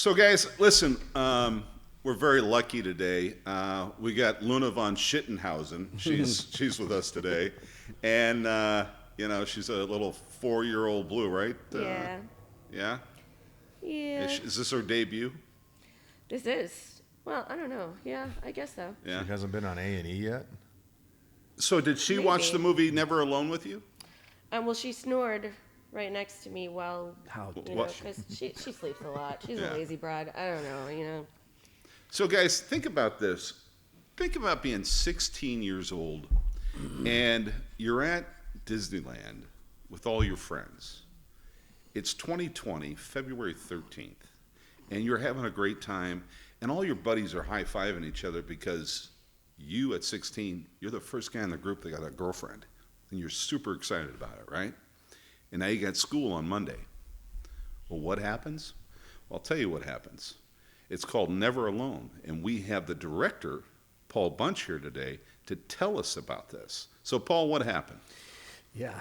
So, guys, listen. We're very lucky today. We got Luna von Schittenhausen. She's with us today, and she's a little 4-year-old blue, right? Yeah. Yeah. Yeah. Is this her debut? This is. Well, I don't know. Yeah, I guess so. Yeah. She hasn't been on A&E yet? So did she Maybe. watch the movie Never Alone with you? Well, she snored right next to me while, dare she? because she sleeps a lot. She's Yeah. a lazy broad. I don't know. So, guys, think about this. Think about being 16 years old, and you're at Disneyland with all your friends. It's 2020, February 13th, and you're having a great time, and all your buddies are high-fiving each other because you, at 16, you're the first guy in the group that got a girlfriend, and you're super excited about it, right? And now you got school on Monday. Well, what happens? Well, I'll tell you what happens. It's called Never Alone, and we have the director, Paul Bunch, here today to tell us about this. So, Paul, what happened? Yeah,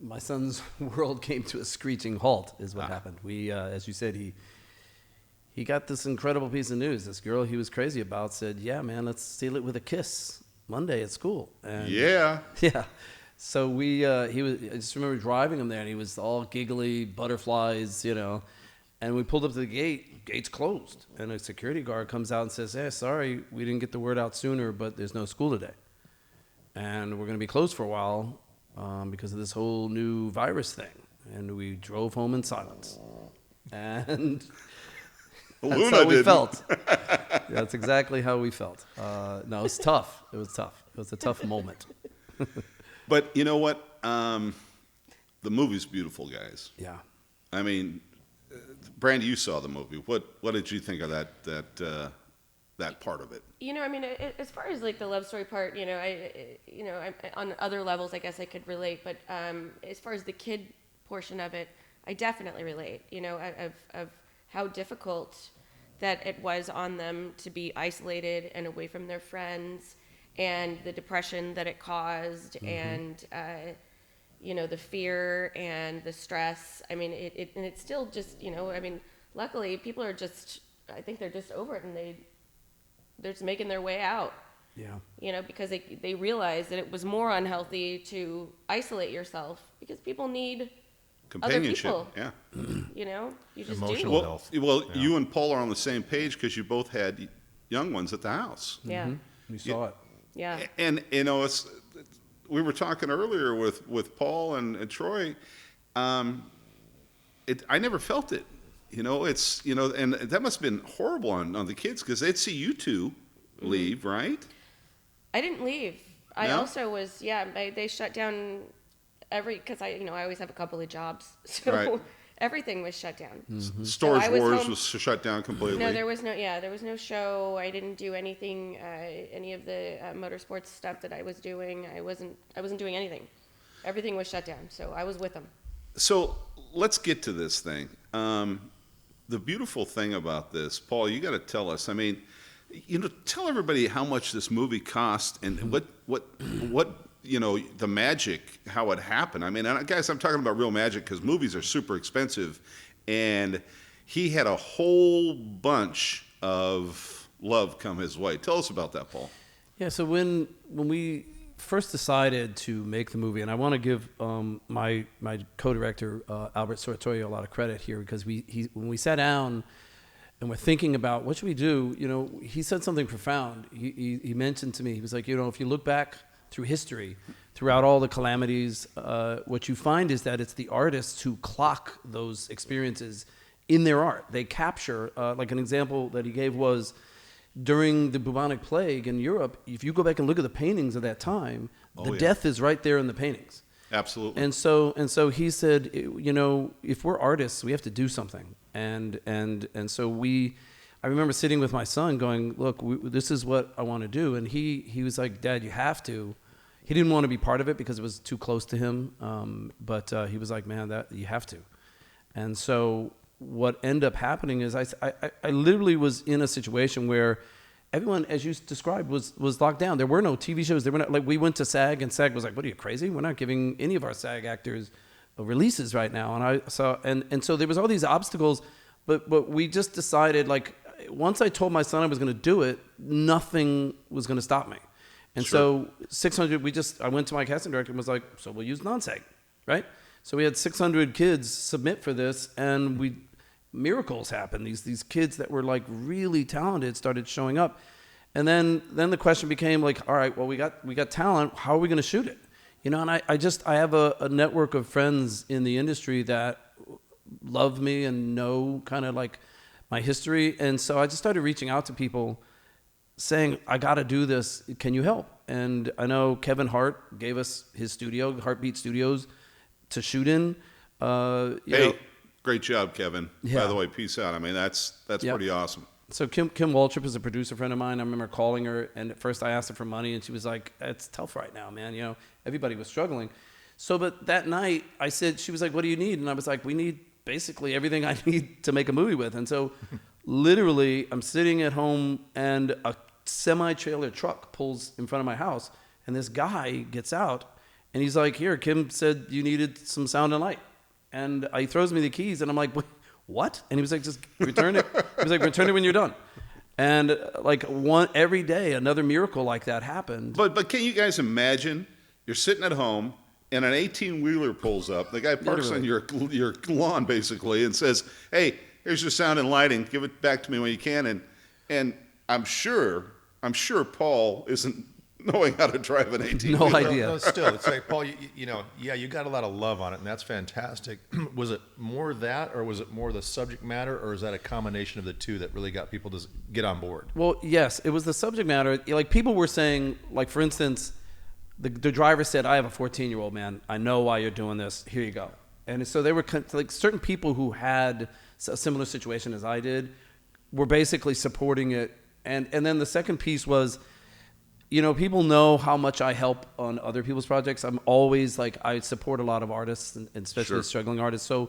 my son's world came to a screeching halt is what happened. We, as you said, he got this incredible piece of news. This girl he was crazy about said, yeah, man, let's seal it with a kiss Monday at school. And Yeah. Yeah. So I just remember driving him there, and he was all giggly, butterflies, and we pulled up to the gate's closed, and a security guard comes out and says, hey, sorry, we didn't get the word out sooner, but there's no school today. And we're going to be closed for a while because of this whole new virus thing. And we drove home in silence. And that's Luna how we didn't. felt. That's exactly how we felt. No, it was tough. It was tough. It was a tough moment. But you know what? The movie's beautiful, guys. Yeah. I mean, Brandi, you saw the movie. What did you think of that part of it? As far as like the love story part, I on other levels, I guess I could relate. But as far as the kid portion of it, I definitely relate. Of how difficult that it was on them to be isolated and away from their friends, and the depression that it caused, and the fear and the stress. I mean, and it's still just, luckily people are just, I think they're just over it, and they're just making their way out. Yeah. Because they realize that it was more unhealthy to isolate yourself, because people need Companionship. other people. Yeah. You just Emotional do. health. Well, Yeah. you and Paul are on the same page because you both had young ones at the house. Yeah. We saw it. Yeah. And we were talking earlier with Paul and Troy. I never felt it. And that must have been horrible on the kids, because they'd see you two leave, right? I didn't leave. I No? also was, they shut down because I always have a couple of jobs. So Right. everything was shut down. Storage I was Wars home- was shut down completely. No, there was no show. I didn't do anything, any of the motorsports stuff that I was doing. I wasn't doing anything. Everything was shut down. So I was with them. So let's get to this thing. The beautiful thing about this, Paul, you got to tell us. I mean, tell everybody how much this movie cost and what the magic, how it happened. I mean, guys, I'm talking about real magic, because movies are super expensive, and he had a whole bunch of love come his way. Tell us about that, Paul. Yeah, so when we first decided to make the movie, and I want to give my co-director Albert Sortorio a lot of credit here, because when we sat down and we're thinking about what should we do, he said something profound. He mentioned to me, he was like, if you look back through history, throughout all the calamities, what you find is that it's the artists who clock those experiences in their art. They capture, like an example that he gave was, during the bubonic plague in Europe, if you go back and look at the paintings of that time, death is right there in the paintings. Absolutely. And so he said, if we're artists, we have to do something. And so I remember sitting with my son going, look, this is what I want to do. And he was like, Dad, you have to. He didn't want to be part of it because it was too close to him. But he was like, man, that you have to. And so what ended up happening is I literally was in a situation where everyone, as you described, was locked down. There were no TV shows. There were not, we went to SAG, and SAG was like, what are you, crazy? We're not giving any of our SAG actors releases right now. And so there was all these obstacles. But we just decided, like, once I told my son I was going to do it, nothing was going to stop me. And so 600, I went to my casting director and was like, so we'll use non-SAG, right? So we had 600 kids submit for this, and miracles happened. These kids that were like really talented started showing up. And then the question became like, all right, well, we got talent. How are we going to shoot it? You know, and I have a network of friends in the industry that love me and know kind of like my history. And so I just started reaching out to people saying, I got to do this. Can you help? And I know Kevin Hart gave us his studio, Heartbeat Studios, to shoot in. You know, great job, Kevin. Yeah. By the way, peace out. I mean, that's pretty awesome. So Kim Waltrip is a producer friend of mine. I remember calling her, and at first I asked her for money, and she was like, "It's tough right now, man. You know, everybody was struggling." So, but that night I said, she was like, "What do you need?" And I was like, "We need basically everything I need to make a movie with." And so, literally, I'm sitting at home, and a semi-trailer truck pulls in front of my house, and this guy gets out, and he's like, "Here, Kim said you needed some sound and light," and he throws me the keys, and I'm like, "What?" And he was like, "Just return it." He was like, "Return it when you're done." And like every day, another miracle like that happened. But can you guys imagine? You're sitting at home, and an 18-wheeler pulls up. The guy parks on your lawn basically, and says, "Hey, here's your sound and lighting. Give it back to me when you can." And I'm sure Paul isn't knowing how to drive an 18-wheeler. No idea. No, still, it's like, Paul, you got a lot of love on it, and that's fantastic. Was it more that, or was it more the subject matter, or is that a combination of the two that really got people to get on board? Well, yes, it was the subject matter. Like, people were saying, like, for instance, the driver said, "I have a 14-year-old, man. I know why you're doing this. Here you go." And so they were like, certain people who had a similar situation as I did were basically supporting it. And then the second piece was, you know, people know how much I help on other people's projects. I'm always like, I support a lot of artists, and especially struggling artists. So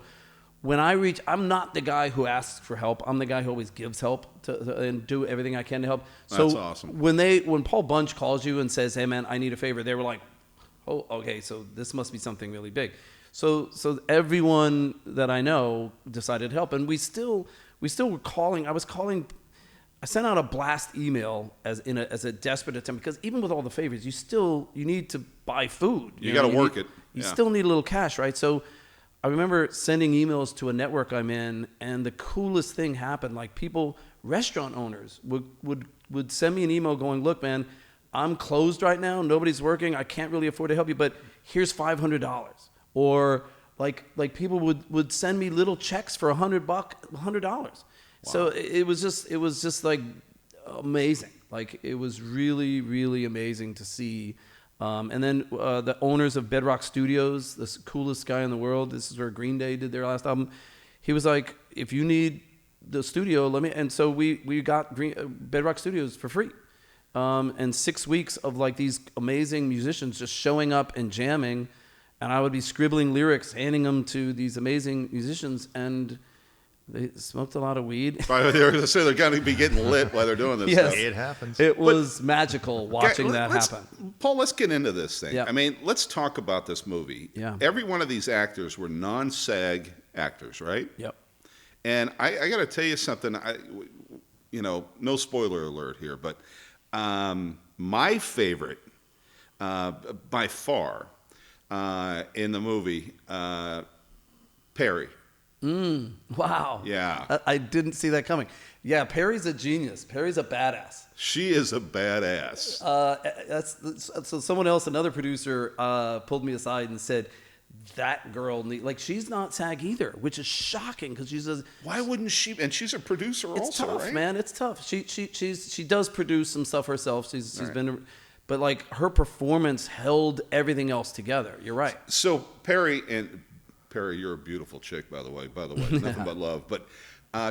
when I'm not the guy who asks for help. I'm the guy who always gives help and do everything I can to help. So that's awesome. When Paul Bunch calls you and says, "Hey man, I need a favor," they were like, "Oh, okay, so this must be something really big." So everyone that I know decided to help, and we still were calling. I sent out a blast email as a desperate attempt, because even with all the favors, you need to buy food. You got to work it. You still need a little cash, right? So I remember sending emails to a network I'm in, and the coolest thing happened. Like, restaurant owners would send me an email going, "Look, man, I'm closed right now. Nobody's working. I can't really afford to help you, but here's $500. Or like people would send me little checks for $100. Wow. So it was just like amazing. Like, it was really, really amazing to see. And then the owners of Bedrock Studios, the coolest guy in the world, this is where Green Day did their last album. He was like, "If you need the studio, let me." And so we got Bedrock Studios for free. And 6 weeks of like these amazing musicians just showing up and jamming, and I would be scribbling lyrics, handing them to these amazing musicians, and they smoked a lot of weed. They're going to going to be getting lit while they're doing this Yes. stuff. It happens. It was magical watching that happen. Paul, let's get into this thing. Yeah. I mean, let's talk about this movie. Yeah. Every one of these actors were non-SAG actors, right? Yep. And I got to tell you something. No spoiler alert here, but my favorite, by far, in the movie, Perry. Wow. Yeah. I didn't see that coming. Yeah, Perry's a genius. Perry's a badass. She is a badass. So someone else, another producer, pulled me aside and said, "That girl, she's not SAG either," which is shocking, because she says, "Why wouldn't she?" And she's a producer it's also, tough, right? man. It's tough. She does produce some stuff herself. She's Right. been, but like, her performance held everything else together. You're right. So Perry, you're a beautiful chick, by the way. Nothing but love. But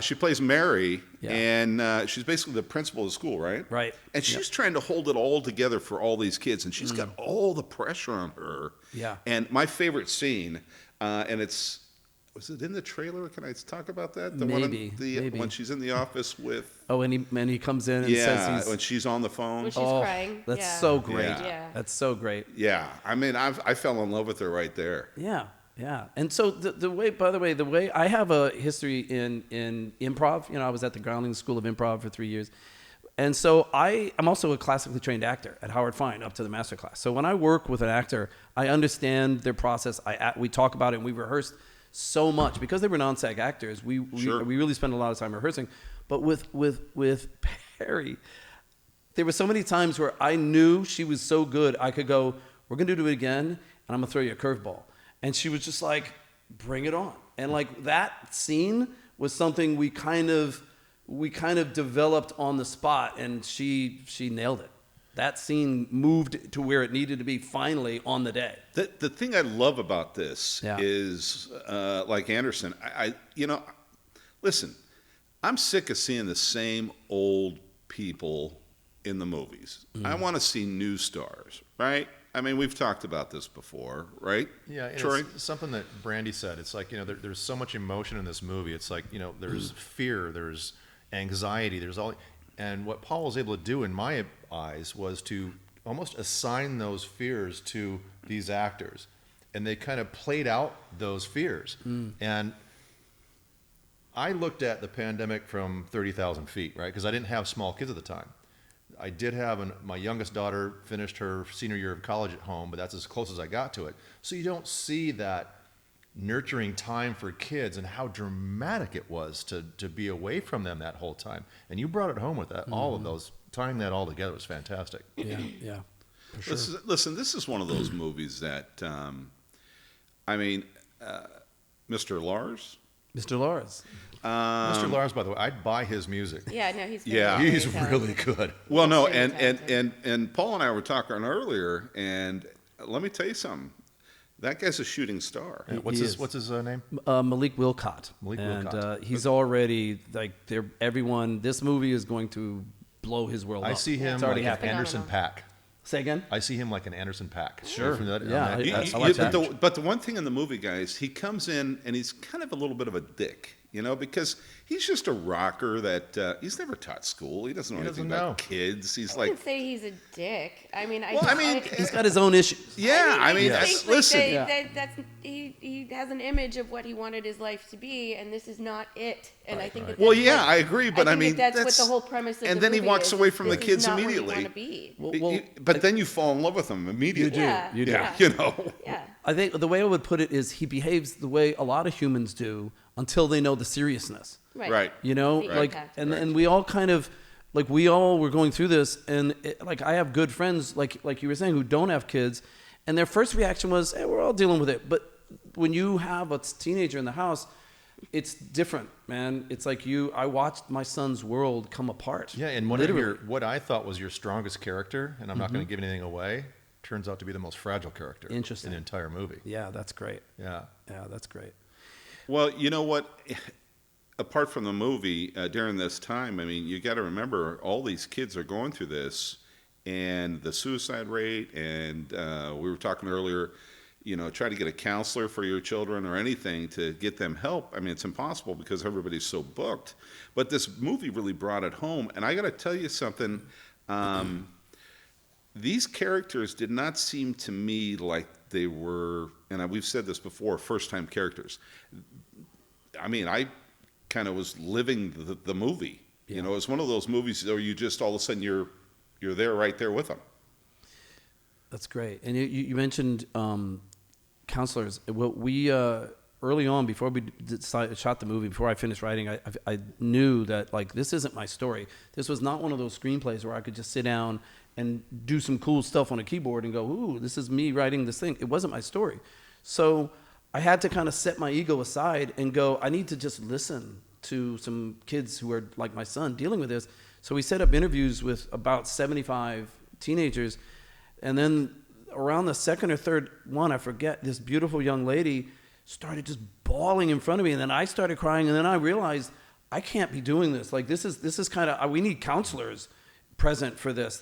she plays Mary, Yeah. and she's basically the principal of the school, right? Right. And she's trying to hold it all together for all these kids, and she's got all the pressure on her. Yeah. And my favorite scene, and was it in the trailer? Can I talk about that? Maybe. When she's in the office with. Oh, and he comes in and says when she's on the phone. When she's crying. That's Yeah. so great. Yeah. Yeah. That's so great. Yeah, I mean, I fell in love with her right there. Yeah. Yeah. And so the way, by the way, the way I have a history in improv, I was at the Groundling School of Improv for 3 years. And so I'm also a classically trained actor at Howard Fine up to the master class. So when I work with an actor, I understand their process. We talk about it and we rehearsed so much because they were non-SAG actors. We really spend a lot of time rehearsing. But with Perry, there were so many times where I knew she was so good, I could go, we're going to do it again, and I'm going to throw you a curveball. And she was just like, bring it on. And like that scene was something we kind of developed on the spot, and she nailed it. That scene moved to where it needed to be finally on the day. The thing I love about this Yeah. is, like Anderson, listen, I'm sick of seeing the same old people in the movies. I want to see new stars, right? I mean, we've talked about this before, right? Yeah, and Troy? it's something that Brandi said. It's like, there's so much emotion in this movie. It's like, there's fear, there's anxiety, there's all. And what Paul was able to do, in my eyes, was to almost assign those fears to these actors. And they kind of played out those fears. And I looked at the pandemic from 30,000 feet, right? Because I didn't have small kids at the time. I did have my youngest daughter finished her senior year of college at home, but that's as close as I got to it. So you don't see that nurturing time for kids and how dramatic it was to be away from them that whole time. And you brought it home with that. All of those, tying that all together was fantastic. Yeah. For sure. Listen, this is one of those movies that, Mr. Lars? Mr. Lars. Mr. Lars, by the way, I'd buy his music. Yeah, no, he's Yeah. very He's talented. really good. Well, no, Very talented. and Paul and I were talking earlier, and let me tell you something. That guy's a shooting star. Yeah, He is. what's his name? Malik Wilcott. Malik and, Wilcott. he's already like everyone. This movie is going to blow his world I up. see him It's already like an happening. Anderson Phenomenal. Paak. Say again. I see him like an Anderson Paak. Sure. From that- on Yeah, that- I like that. But the one thing in the movie, guys, he comes in and he's kind of a little bit of a dick, because he's just a rocker that he's never taught school. He doesn't know He anything doesn't about kids. He's I like, wouldn't say he's a dick. I mean, He's got his own issues. yeah, I mean, think, listen. he has an image of what he wanted his life to be, and this is not it. And I think that Well, that's yeah, what- I agree, but I think mean, that that's what the whole premise of and the then he movie walks is, away is from the this kids is not where you immediately. wanna be. Well, But then you fall in love with him immediately. Yeah, You do. Yeah, yeah. Yeah. I think the way I would put it is he behaves the way a lot of humans do until they know the seriousness. Right. You know, The like, impact. and we all kind of, like, we all were going through this, and like, I have good friends, like you were saying, who don't have kids, and their first reaction was, "Hey, we're all dealing with it." But when you have a teenager in the house, it's different, man. It's like I watched my son's world come apart. Yeah, and literally. what I thought was your strongest character, and I'm not going to give anything away, turns out to be the most fragile character Interesting. in the entire movie. Yeah, that's great. Yeah. Yeah, that's great. Well, you know what? Apart from the movie, during this time, I mean, you got to remember all these kids are going through this, and the suicide rate, and we were talking earlier, try to get a counselor for your children or anything to get them help. I mean, it's impossible because everybody's so booked. But this movie really brought it home, and I got to tell you something. These characters did not seem to me like they were, and we've said this before, first-time characters. I mean, I kind of was living the movie. Yeah. It's one of those movies where you just all of a sudden you're there right there with them. That's great. And you mentioned counselors. Well, we early on, before we shot the movie, before I finished writing, I knew that, like, this isn't my story. This was not one of those screenplays where I could just sit down and do some cool stuff on a keyboard and go, "Ooh, this is me writing this thing." It wasn't my story. So I had to kind of set my ego aside and go, I need to just listen to some kids who are like my son dealing with this. So we set up interviews with about 75 teenagers. And then around the second or third one, I forget, this beautiful young lady started just bawling in front of me. And then I started crying. And then I realized I can't be doing this. Like, this is kind of, we need counselors present for this.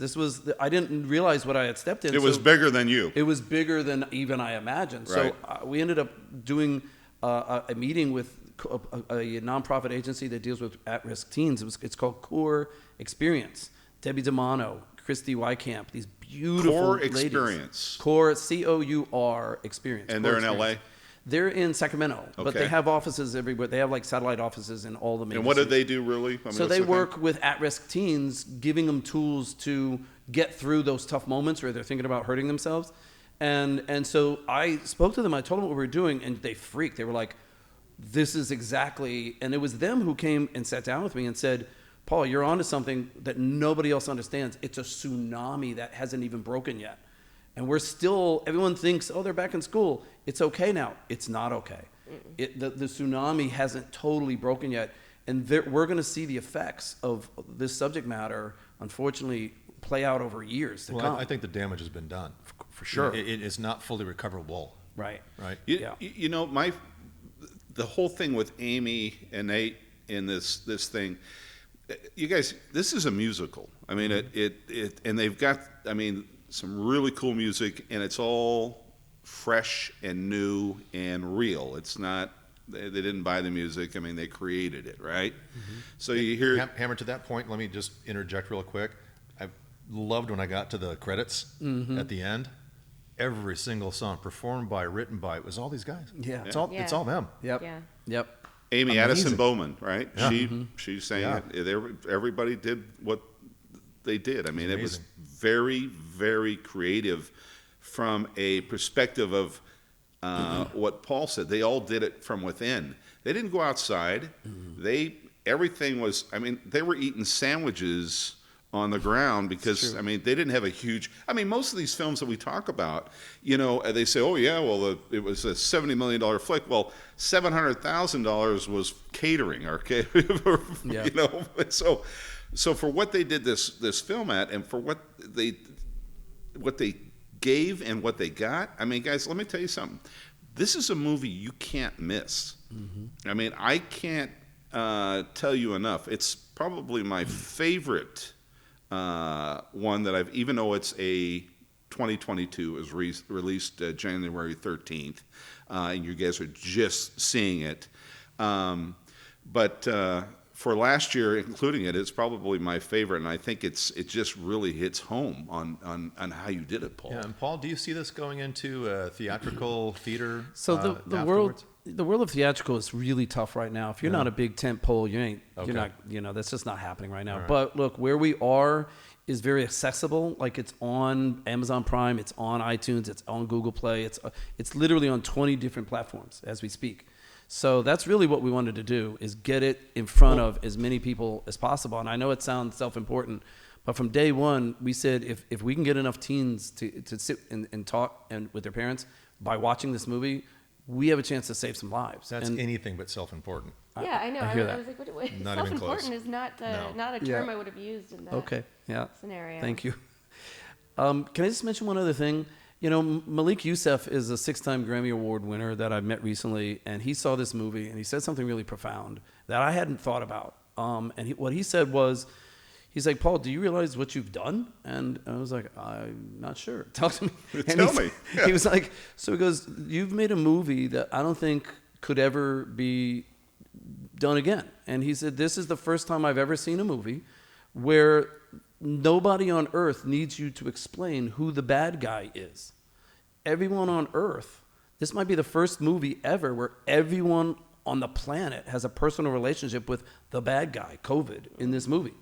I didn't realize what I had stepped in. It was bigger than you. It was bigger than even I imagined. Right. So we ended up doing a meeting with a nonprofit agency that deals with at-risk teens. It's called Core Experience. Debbie DeMano, Christy Wycamp, these beautiful Core ladies. Experience. Core, COUR Experience. And Core they're in Experience. LA? They're in Sacramento, but Okay. they have offices everywhere. They have like satellite offices in all the major And what do cities. they do really? I mean, So what's they the thing? work with at-risk teens, giving them tools to get through those tough moments where they're thinking about hurting themselves. And so I spoke to them. I told them what we were doing, and they freaked. They were like, "This is exactly." And it was them who came and sat down with me and said, "Paul, you're onto something that nobody else understands. It's a tsunami that hasn't even broken yet, and we're still. Everyone thinks, oh, they're back in school. It's okay now. It's not okay. The tsunami hasn't totally broken yet, and we're going to see the effects of this subject matter, unfortunately, play out over years to Well, come. I think the damage has been done. For sure. It is not fully recoverable. Right. Right. Yeah. You know, the whole thing with Amy and Nate in this thing, you guys, this is a musical. I mean, and they've got, I mean, some really cool music, and it's all fresh and new and real. It's not, they didn't buy the music. I mean, they created it, right? So you hear, Hammer, to that point, let me just interject real quick. I loved when I got to the credits at the end. Every single song performed by, written by, it was all these guys. Yeah. It's all them. Yep. Yeah. Yep. Amy Amazing. Addison Bowman, right? Yeah. She sang Yeah. it. Everybody did what they did. I mean, it was Amazing. very, very creative from a perspective of what Paul said. They all did it from within. They didn't go outside. Everything was. I mean, they were eating sandwiches on the ground because I mean they didn't have a huge. I mean, most of these films that we talk about, you know, they say, oh yeah, well it was a $70 million flick. Well, $700,000 was catering, okay, Yeah. you know. So for what they did this film at, and for what they gave and what they got, I mean, guys, let me tell you something. This is a movie you can't miss. I mean, I can't tell you enough. It's probably my favorite one that I've, even though it's a 2022, is released January 13th, and you guys are just seeing it. But for last year, including it, it's probably my favorite, and I think it just really hits home on how you did it, Paul. Yeah, and Paul, do you see this going into theatrical theater? So the afterwards? world of theatrical is really tough right now. If you're not a big tent pole, Okay. you're not, you know, that's just not happening right now. Right. But look, where we are is very accessible. Like, it's on Amazon Prime, it's on iTunes, it's on Google Play. It's literally on 20 different platforms as we speak. So that's really what we wanted to do, is get it in front of as many people as possible. And I know it sounds self-important, but from day one, we said if we can get enough teens to sit and talk and with their parents by watching this movie, we have a chance to save some lives. That's And anything but self-important. Yeah, I know. I hear I that. was like, what, Not even close. self-important is not No. not a term I would have used in that Okay, yeah. scenario. Thank you. Can I just mention one other thing? You know, Malik Youssef is a 6-time Grammy Award winner that I met recently, and he saw this movie, and he said something really profound that I hadn't thought about. What he said was, he's like, Paul, do you realize what you've done? And I was like, I'm not sure. Talk to me. And Tell me. Yeah. He was like, so he goes, you've made a movie that I don't think could ever be done again. And he said, this is the first time I've ever seen a movie where nobody on earth needs you to explain who the bad guy is. Everyone on earth, this might be the first movie ever where everyone on the planet has a personal relationship with the bad guy, COVID, in this movie.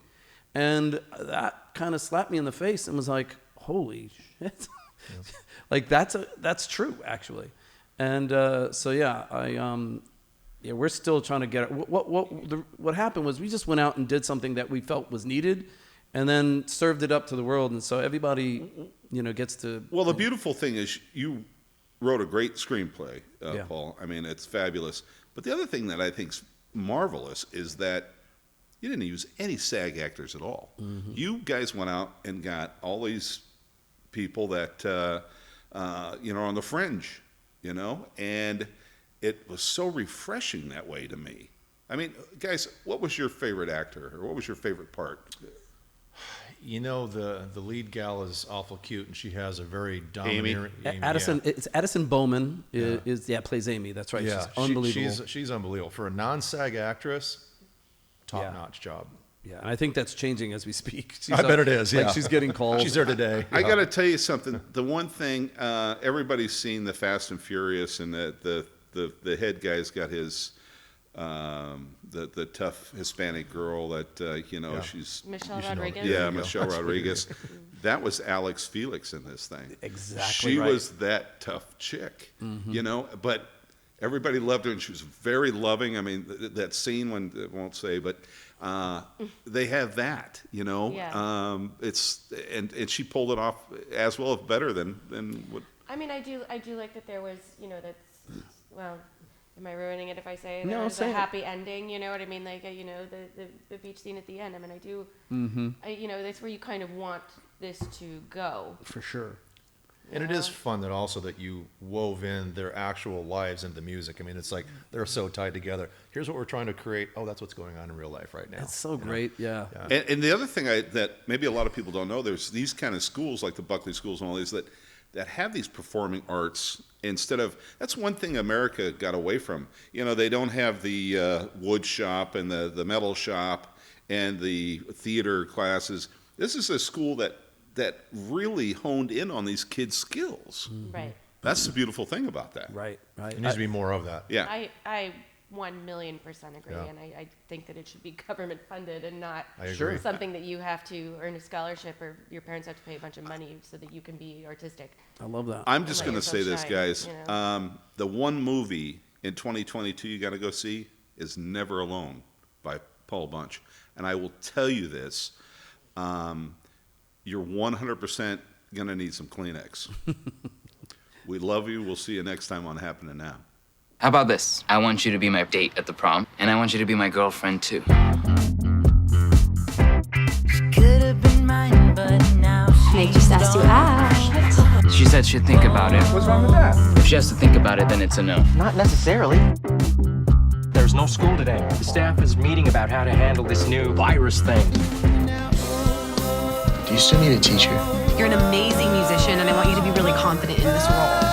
And that kind of slapped me in the face and was like, holy shit. Like, that's true, actually. And so, yeah, we're still trying to get it. What happened was we just went out and did something that we felt was needed, and then served it up to the world, and so everybody, you know, gets to. Well, the beautiful thing is you wrote a great screenplay, Yeah. Paul. I mean, it's fabulous. But the other thing that I think's marvelous is that you didn't use any SAG actors at all. Mm-hmm. You guys went out and got all these people that you know, are on the fringe, you know, and it was so refreshing that way to me. I mean, guys, what was your favorite actor, or what was your favorite part? You know, the lead gal is awful cute, and she has a very domineering. Amy, Addison, yeah. it's Addison Bowman plays Amy. That's right. Yeah, She's unbelievable. She's unbelievable for a non-SAG actress. Top-notch job. Yeah, and I think that's changing as we speak. I bet it is. Like, Yeah, she's getting calls. She's there today. I got to tell you something. The one thing, everybody's seen the Fast and Furious and the the head guy's got his the tough Hispanic girl that she's Michelle Rodriguez. yeah, Michelle Rodriguez. That was Alex Felix in this thing. Exactly She right. was that tough chick, but everybody loved her, and she was very loving. I mean, that scene when I won't say, but they have that, Yeah. It's and she pulled it off as well, if better than what. I mean, I do like that there was, that's, well, am I ruining it if I say No, there was say a it. happy ending? You know what I mean? Like, the beach scene at the end. I mean, I do, that's where you kind of want this to go. For sure. And it is fun that also that you wove in their actual lives into the music. I mean, it's like they're so tied together. Here's what we're trying to create. Oh, that's what's going on in real life right now. It's so great. Yeah. And the other thing that maybe a lot of people don't know, there's these kind of schools like the Buckley schools and all these that have these performing arts instead of, that's one thing America got away from. They don't have the wood shop and the metal shop and the theater classes. This is a school that really honed in on these kids' skills. Right. That's the beautiful thing about that. Right. There needs to be more of that. Yeah. I 1,000,000% agree, Yeah. and I think that it should be government funded and not I agree. something that you have to earn a scholarship or your parents have to pay a bunch of money so that you can be artistic. I love that. I'm just Let going to say yourself this, shine, guys. The one movie in 2022 you got to go see is Never Alone by Paul Bunch. And I will tell you this, you're 100% going to need some Kleenex. We love you. We'll see you next time on Happening Now. How about this? I want you to be my date at the prom, and I want you to be my girlfriend too. Could've been mine, but now Nick just asked you out. She said she'd think about it. What's wrong with that? If she has to think about it, then it's a no. Not necessarily. There's no school today. The staff is meeting about how to handle this new virus thing. Do you still need a teacher? You're an amazing musician, and I want you to be really confident in this role.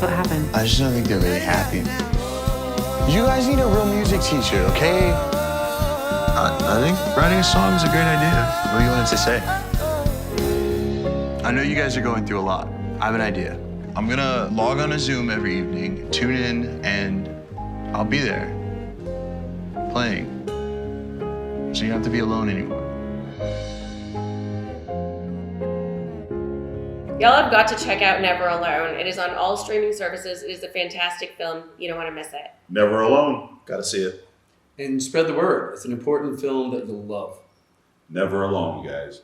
What happened? I just don't think they're really happy. You guys need a real music teacher, okay? I think writing a song is a great idea. What do you want it to say? I know you guys are going through a lot. I have an idea. I'm gonna log on a Zoom every evening, tune in, and I'll be there, playing. So you don't have to be alone anymore. Y'all have got to check out Never Alone. It is on all streaming services. It is a fantastic film. You don't want to miss it. Never Alone. Got to see it. And spread the word. It's an important film that you'll love. Never Alone, guys.